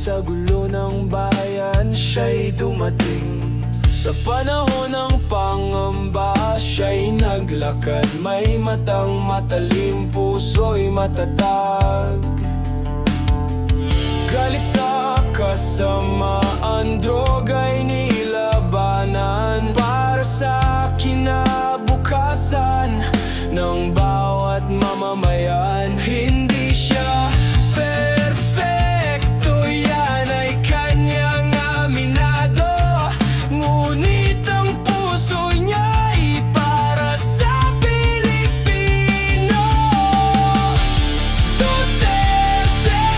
sa gulo ng bayan. Siya'y dumating sa panahon ng pangamba. Siya'y naglakad, may matang matalim, puso'y matatag. Galit sa kasamaan, droga'y nilabanan para sa kinabukasan ng bawat mamamayan. Hindi siya perfecto, yan ay kanyang aminado. Ngunit ang puso niya'y para sa Pilipino. Duterte,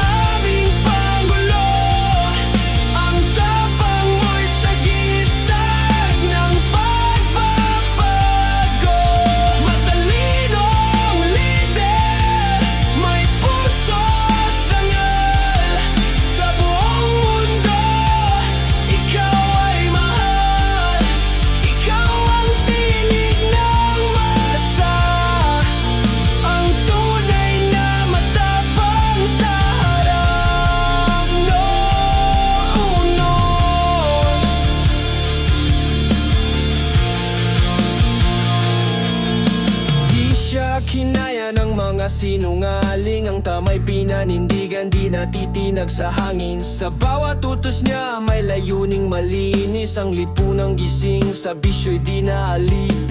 aming Pangulo, ang tapang mo'y sagisag ng pagbabago. Matalinong lider, may puso at dangal. Sa buong mundo, ikaw ay mahal. Ikaw ang tinig ng masa, ang tunay na matapang sa harap ng unos. Di siya kinaya ng mga sinungaling, ang tama'y pinanindigan, di natitinag sa hangin. Sa bawat utos niya may layuning malinis, ang lipunang gising sa bisyo'y di naalip.